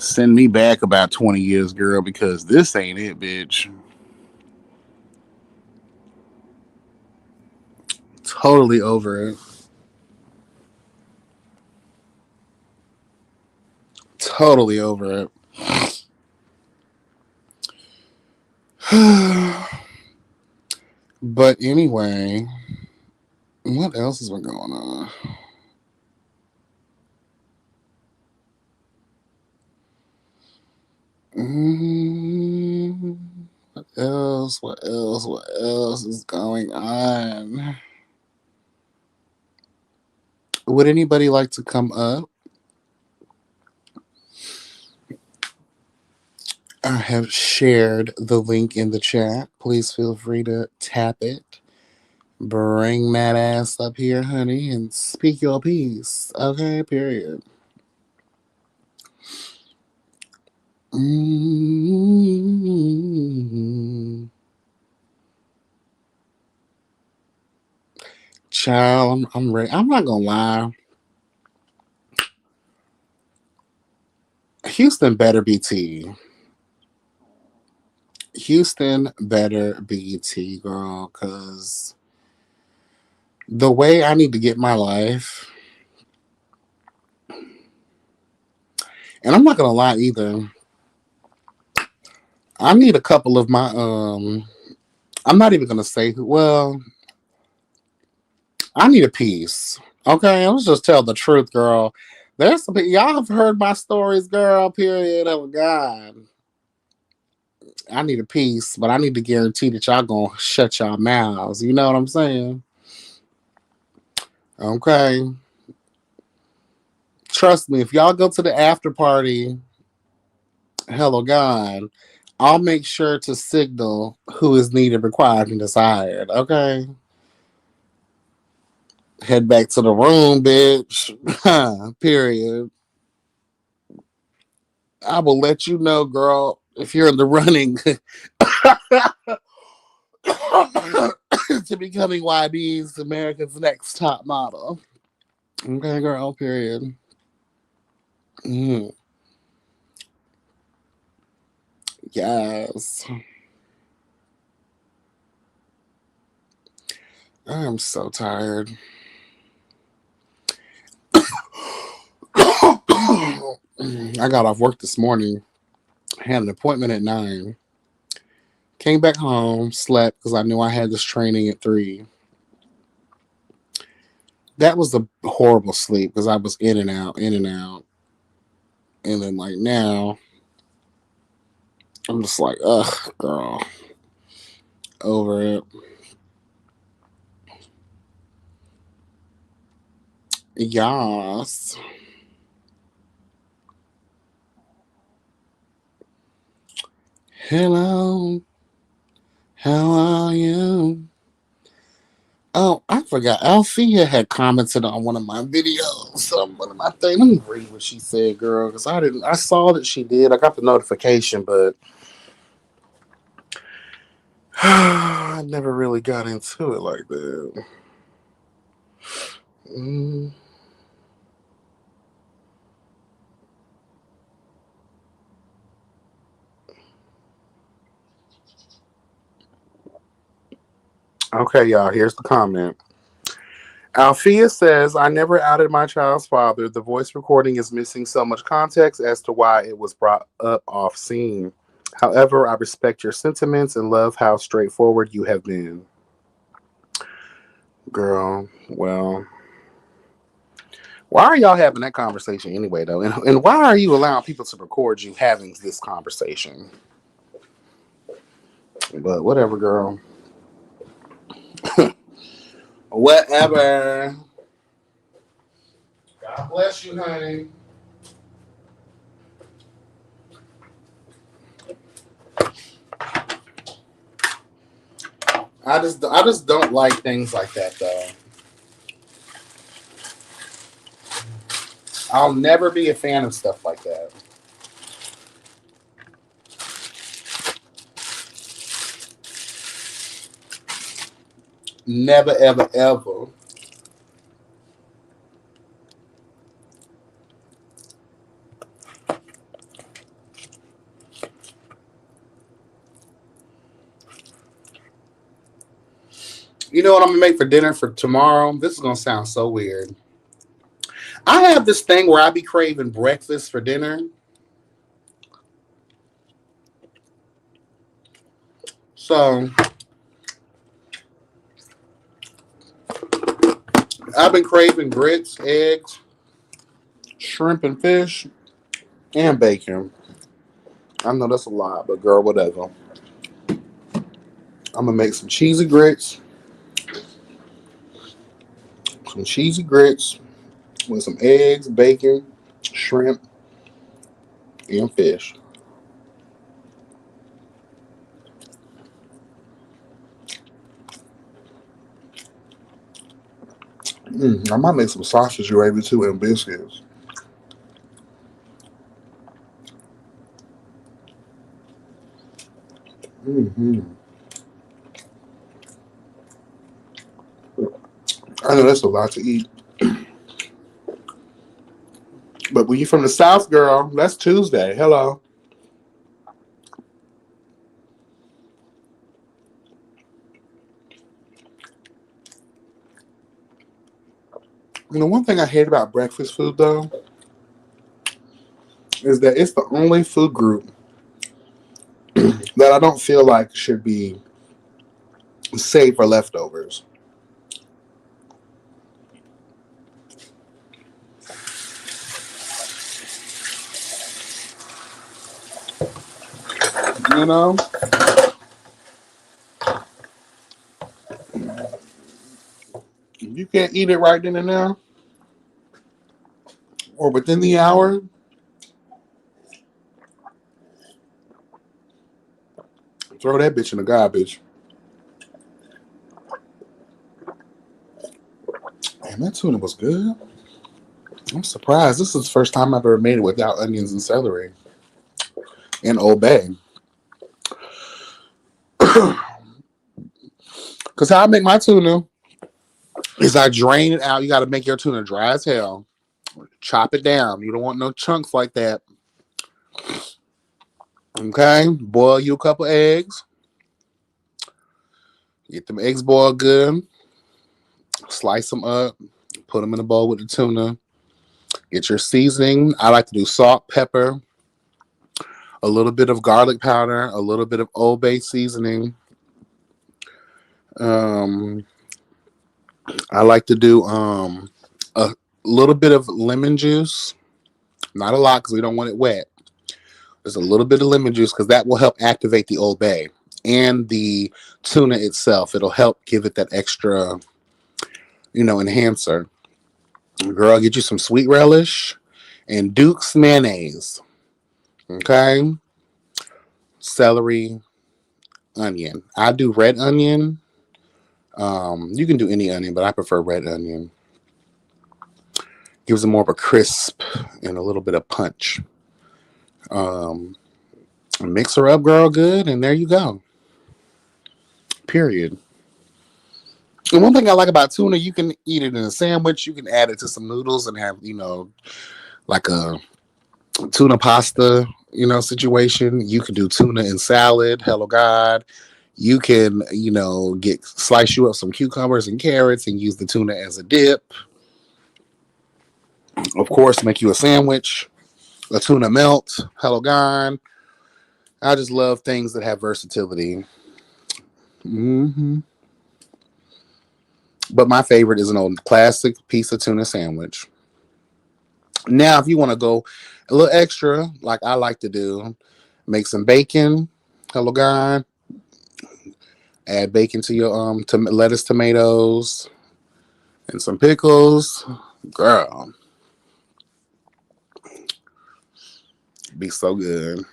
Speaker 1: send me back about 20 years, girl, because this ain't it, bitch. Totally over it. Totally over it. But anyway, what else has been going on? Mm, what else? What else? What else is going on? Would anybody like to come up? I have shared the link in the chat. Please feel free to tap it. Bring that ass up here, honey, and speak your piece. Okay, period. Mm-hmm. Child, I'm ready. I'm not gonna lie. Houston better be T. Houston better be T, girl, because the way I need to get my life, and I'm not gonna lie either. I need a couple of my I'm not even gonna say who. Well, I need a piece. Okay, let's just tell the truth, girl. There's some y'all have heard my stories, girl. Period. Oh God, I need a piece, but I need to guarantee that y'all gonna shut y'all mouths. You know what I'm saying? Okay. Trust me, if y'all go to the after party, hello God, I'll make sure to signal who is needed, required, and desired. Okay. Head back to the room, bitch. Period. I will let you know, girl, if you're in the running to becoming YB's America's Next Top Model. Okay, girl, period. Mm, yes. I'm so tired. I got off work this morning, had an appointment at 9, came back home, slept because I knew I had this training at 3. That was a horrible sleep because I was in and out, in and out. And then, like, now, I'm just like, ugh, girl, over it. Yas. Hello, how are you? Oh, I forgot. Althea had commented on one of my videos, one of my things. Let me read what she said, girl, because I didn't. I saw that she did. I got the notification, but I never really got into it like that. Mm. Okay, y'all. Here's the comment. Althea says, I never outed my child's father. The voice recording is missing so much context as to why it was brought up off scene. However, I respect your sentiments and love how straightforward you have been. Girl, well, why are y'all having that conversation anyway, though? And why are you allowing people to record you having this conversation? But whatever, girl. Whatever. God bless you, honey. I just don't like things like that, though. I'll never be a fan of stuff like that. Never, ever, ever. You know what I'm gonna make for dinner for tomorrow? This is gonna sound so weird. I have this thing where I be craving breakfast for dinner. So I've been craving grits, eggs, shrimp and fish, and bacon. I know that's a lot, but girl, whatever. I'm gonna make some cheesy grits with some eggs, bacon, shrimp, and fish. I might make some sausage gravy too and biscuits. hmm I know that's a lot to eat, but when you're from the South, girl, that's Tuesday. Hello. You know, one thing I hate about breakfast food though is that it's the only food group that I don't feel like should be saved for leftovers. You know, if you can't eat it right then and there or within the hour, throw that bitch in the garbage. Man, that tuna was good. I'm surprised. This is the first time I've ever made it without onions and celery and Old Bay. Because how I make my tuna is I drain it out. You got to make your tuna dry as hell. Chop it down. You don't want no chunks like that. Okay? Boil you a couple eggs. Get them eggs boiled good. Slice them up, put them in a bowl with the tuna. Get your seasoning. I like to do salt, pepper, a little bit of garlic powder, a little bit of Old Bay seasoning. Um, I like to do a little bit of lemon juice. Not a lot because we don't want it wet. Just a little bit of lemon juice because that will help activate the Old Bay and the tuna itself. It'll help give it that extra, enhancer. Girl, get you some sweet relish and Duke's mayonnaise. Okay? Celery, onion. I do red onion. You can do any onion, but I prefer red onion. Gives it more of a crisp and a little bit of punch. Mix her up, girl, good, and there you go. Period. And one thing I like about tuna, you can eat it in a sandwich. You can add it to some noodles and have, like a tuna pasta, situation. You can do tuna in salad. Hello, God. You can, slice you up some cucumbers and carrots and use the tuna as a dip. Of course, make you a sandwich, a tuna melt. Hello, God. I just love things that have versatility. But my favorite is an old classic piece of tuna sandwich. Now, if you want to go a little extra, like I like to do, make some bacon. Hello, God. Add bacon to your lettuce, tomatoes, and some pickles. Girl, be so good.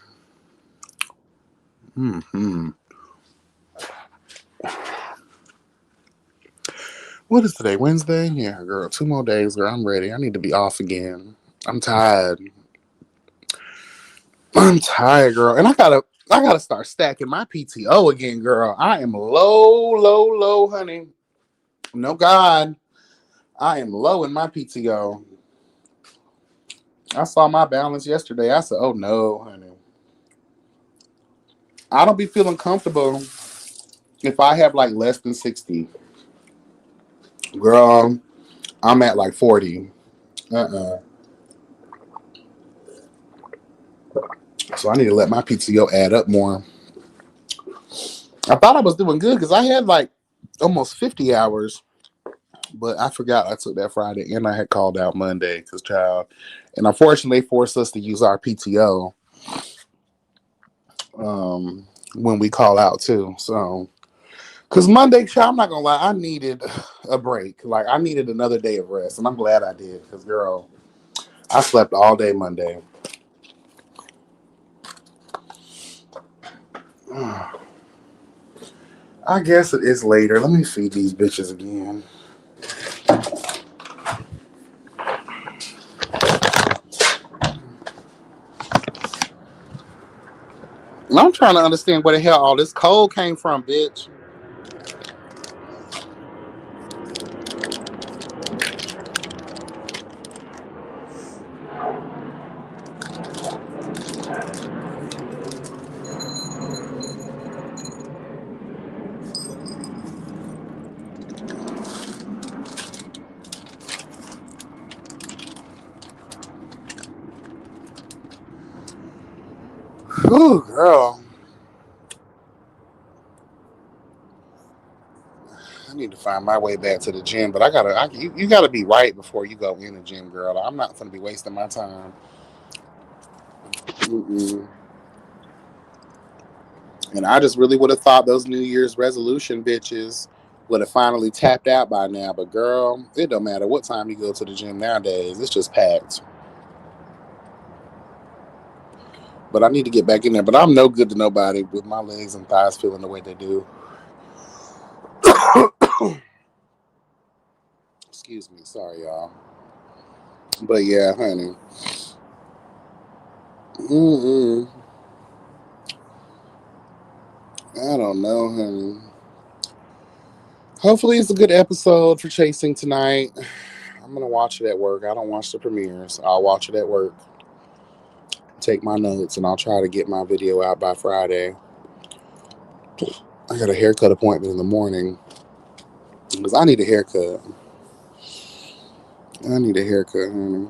Speaker 1: What is today? Wednesday? Yeah, girl. 2 more days, girl. I'm ready. I need to be off again. I'm tired. I'm tired, girl. And I gotta start stacking my PTO again, girl. I am low, honey. No, God. I am low in my PTO. I saw my balance yesterday. I said, oh no, honey. I don't be feeling comfortable if I have like less than 60. Girl, I'm at like 40. So I need to let my PTO add up more. I thought I was doing good because I had like almost 50 hours, but I forgot I took that Friday and I had called out Monday because and unfortunately they forced us to use our PTO when we call out too. So, because Monday, child, I'm not gonna lie, I needed a break. Like I needed another day of rest, and I'm glad I did because girl, I slept all day Monday. I guess it is later. Let me feed these bitches again. And I'm trying to understand where the hell all this cold came from, bitch. Ooh, girl. I need to find my way back to the gym, but you gotta be right before you go in the gym, girl. I'm not gonna be wasting my time. Mm-mm. And I just really would have thought those New Year's resolution bitches would have finally tapped out by now. But girl, it don't matter what time you go to the gym nowadays. It's just packed. But I need to get back in there. But I'm no good to nobody with my legs and thighs feeling the way they do. Excuse me. Sorry, y'all. But yeah, honey. Mm-mm. I don't know, honey. Hopefully it's a good episode for Chasing tonight. I'm going to watch it at work. I don't watch the premieres. I'll watch it at work. Take my notes, and I'll try to get my video out by Friday. I got a haircut appointment in the morning because I need a haircut. I need a haircut, honey.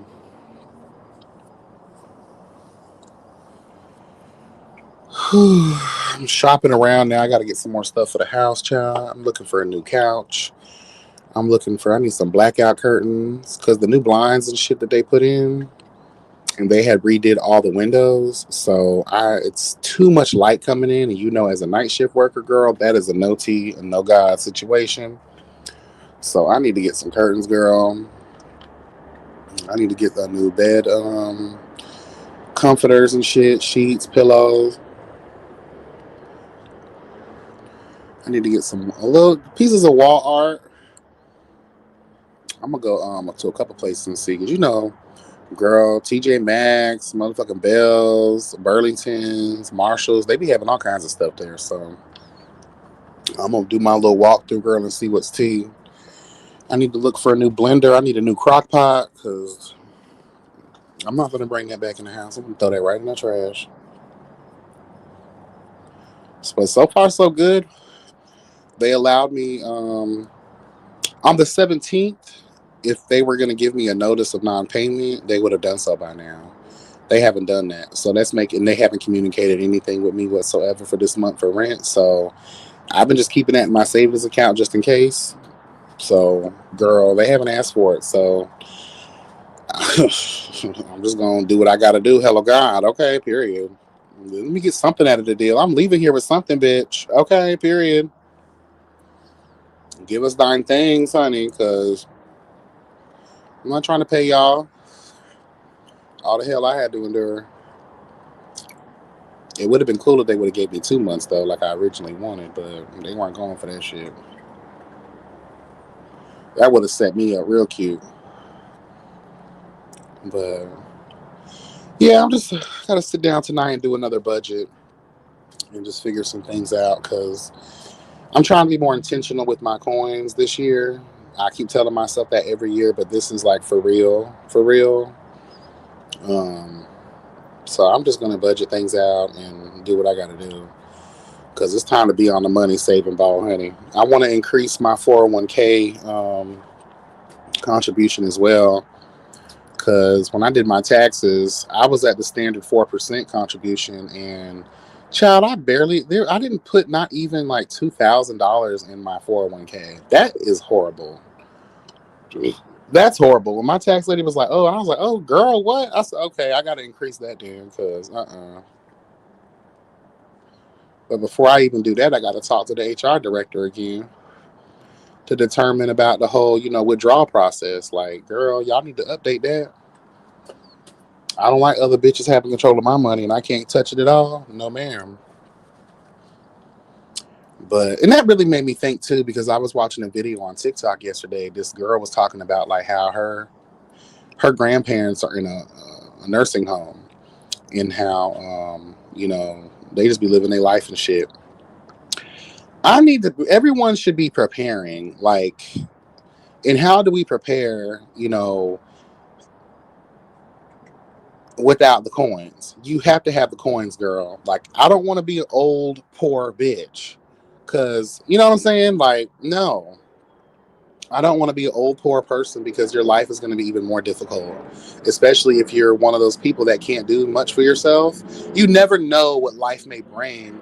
Speaker 1: I'm shopping around now. I got to get some more stuff for the house, child. I'm looking for a new couch. I need some blackout curtains because the new blinds and shit that they put in, and they had redid all the windows. So it's too much light coming in. And as a night shift worker, girl, that is a no tea and no God situation. So I need to get some curtains, girl. I need to get a new bed, comforters and shit, sheets, pillows. I need to get some a little pieces of wall art. I'm gonna go to a couple places and see, because girl, TJ Maxx, motherfucking Bells, Burlingtons, Marshalls, they be having all kinds of stuff there. So I'm gonna do my little walkthrough, girl, and see what's tea. I need to look for a new blender. I need a new crock pot because I'm not gonna bring that back in the house. I'm gonna throw that right in the trash. But so far so good. They allowed me on the 17th. If they were gonna give me a notice of non-payment, they would have done so by now. They haven't done that, so they haven't communicated anything with me whatsoever for this month for rent. So I've been just keeping that in my savings account just in case. So, girl, they haven't asked for it, so I'm just gonna do what I gotta do. Hello, God. Okay, period. Let me get something out of the deal. I'm leaving here with something, bitch. Okay, period. Give us thine things, honey, because I'm not trying to pay y'all all the hell I had to endure. It would have been cool if they would have gave me 2 months though, like I originally wanted, but they weren't going for that shit. That would have set me up real cute. But yeah, I'm just gotta sit down tonight and do another budget and just figure some things out because I'm trying to be more intentional with my coins this year. I keep telling myself that every year, but this is like for real, for real. Um, so I'm just gonna budget things out and do what I gotta do because it's time to be on the money saving ball, honey. I want to increase my 401k contribution as well because when I did my taxes, I was at the standard 4% contribution, and child, I didn't put not even like $2,000 in my 401k. That is horrible. That's horrible. When my tax lady was like, "Oh," I was like, "Oh, girl, what?" I said, "Okay, I got to increase that then, because But before I even do that, I got to talk to the HR director again to determine about the whole, withdrawal process. Like, girl, y'all need to update that. I don't like other bitches having control of my money and I can't touch it at all. No, ma'am. And that really made me think too, because I was watching a video on TikTok yesterday. This girl was talking about like how her grandparents are in a nursing home, and how they just be living their life and shit. Everyone should be preparing, like, and how do we prepare, without the coins? You have to have the coins, girl. Like, I don't want to be an old poor bitch, because you know what I'm saying. Like, no, I don't want to be an old poor person, because your life is going to be even more difficult, especially if you're one of those people that can't do much for yourself. You never know what life may bring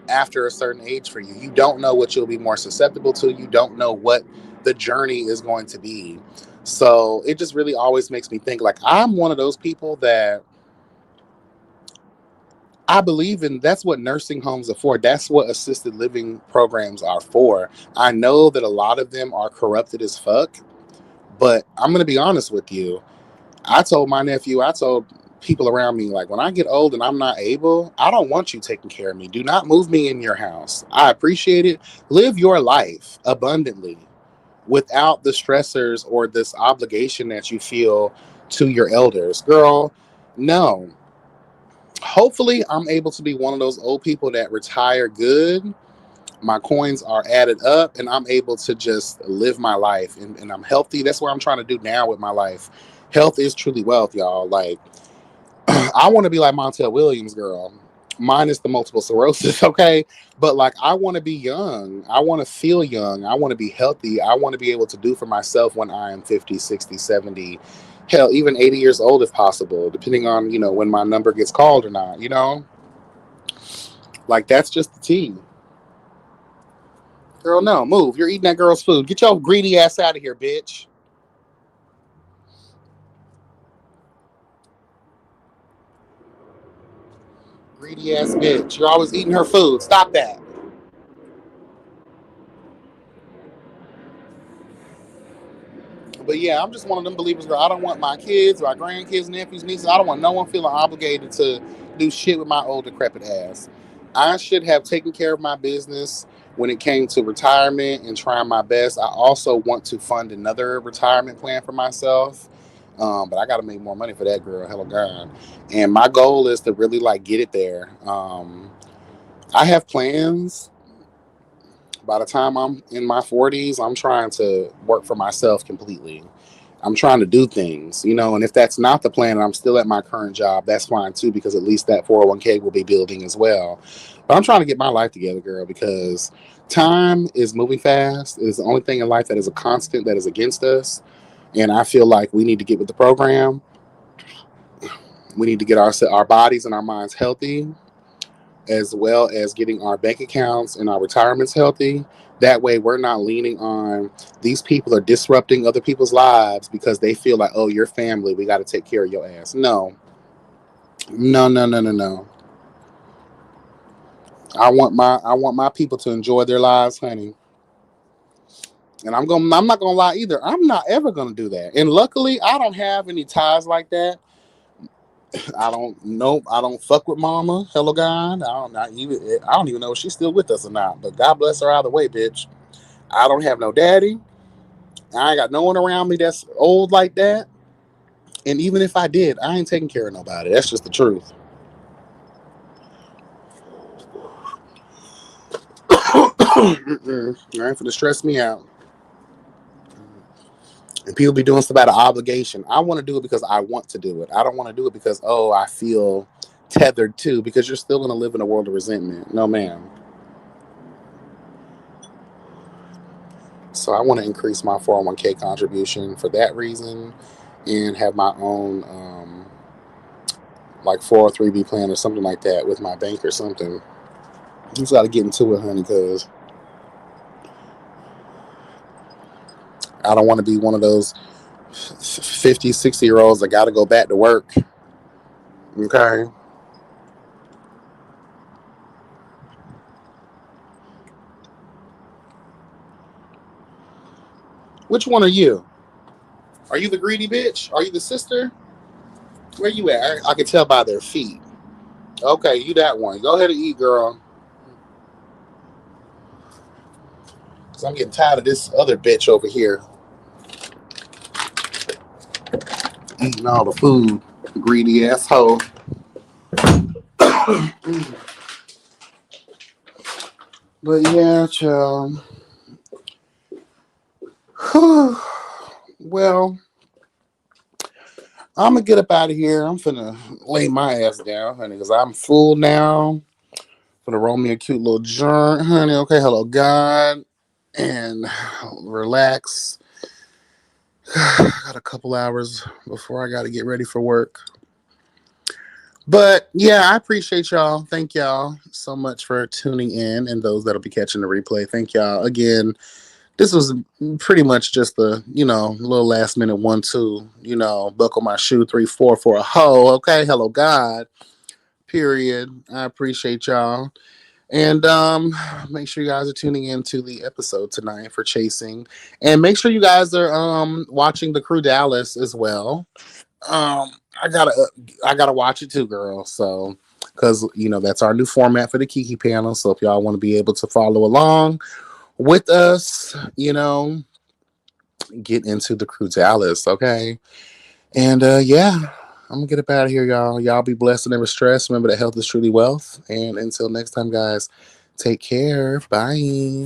Speaker 1: after a certain age for you. You don't know what you'll be more susceptible to. You don't know what the journey is going to be. So it just really always makes me think, like, I'm one of those people that I believe in. That's what nursing homes are for. That's what assisted living programs are for. I know that a lot of them are corrupted as fuck, but I'm going to be honest with you. I told people around me, like, when I get old and I'm not able, I don't want you taking care of me. Do not move me in your house. I appreciate it. Live your life abundantly without the stressors or this obligation that you feel to your elders. Girl, no. Hopefully, I'm able to be one of those old people that retire good. My coins are added up and I'm able to just live my life, and I'm healthy. That's what I'm trying to do now with my life. Health is truly wealth, y'all. Like, I want to be like Montel Williams, girl. minus the multiple sclerosis, okay? But like, I want to be young. I want to feel young. I want to be healthy. I want to be able to do for myself when I am 50, 60, 70, hell, even 80 years old if possible, depending on, when my number gets called or not, Like, that's just the tea. Girl, no, move. You're eating that girl's food. Get your greedy ass out of here, bitch. Greedy ass bitch. You're always eating her food. Stop that. But yeah, I'm just one of them believers where I don't want my kids, my grandkids, nephews, nieces. I don't want no one feeling obligated to do shit with my old decrepit ass. I should have taken care of my business when it came to retirement and trying my best. I also want to fund another retirement plan for myself. But I got to make more money for that, girl. Hello, God. And my goal is to really like get it there. I have plans. By the time I'm in my 40s, I'm trying to work for myself completely. I'm trying to do things, and if that's not the plan and I'm still at my current job, that's fine too, because at least that 401k will be building as well. But I'm trying to get my life together, girl, because time is moving fast. It is the only thing in life that is a constant that is against us. And I feel like we need to get with the program. We need to get our bodies and our minds healthy, as well as getting our bank accounts and our retirements healthy. That way, we're not leaning on these people are disrupting other people's lives because they feel like, oh, you're family. We got to take care of your ass. No, no, no, no, no, no. I want my people to enjoy their lives, honey. And I'm not gonna lie either. I'm not ever gonna do that. And luckily, I don't have any ties like that. I don't know. I don't fuck with mama. Hello, God. I don't even know if she's still with us or not. But God bless her either way, bitch. I don't have no daddy. I ain't got no one around me that's old like that. And even if I did, I ain't taking care of nobody. That's just the truth. I ain't for to stress me out. And people be doing stuff out of obligation. I want to do it because I want to do it. I don't want to do it because, oh, I feel tethered to, because you're still going to live in a world of resentment. No, ma'am. So I want to increase my 401k contribution for that reason and have my own like 403b plan or something like that with my bank or something. You just got to get into it, honey, because I don't want to be one of those 50, 60 year olds that got to go back to work. Okay. Which one are you? Are you the greedy bitch? Are you the sister? Where you at? I can tell by their feet. Okay, you that one. Go ahead and eat, girl. Because I'm getting tired of this other bitch over here eating all the food. Greedy asshole. But yeah, child. Well, I'm gonna get up out of here. I'm finna lay my ass down, honey, because I'm full now. Finna roll me a cute little joint, honey. Okay, hello, God, and relax. I got a couple hours before I got to get ready for work. But yeah, I appreciate y'all. Thank y'all so much for tuning in, and those that'll be catching the replay. Thank y'all again. This was pretty much just the, little last minute 1-2, buckle my shoe 3-4 for a hoe. Okay, hello God. Period. I appreciate y'all. And make sure you guys are tuning in to the episode tonight for Chasing. And make sure you guys are watching the Crew Dallas as well. Um I gotta watch it too, girl. So because that's our new format for the Kiki panel. So if y'all want to be able to follow along with us, get into the Crew Dallas, okay? And yeah, I'm gonna get up out of here, y'all. Y'all be blessed and never stressed. Remember that health is truly wealth. And until next time, guys, take care. Bye.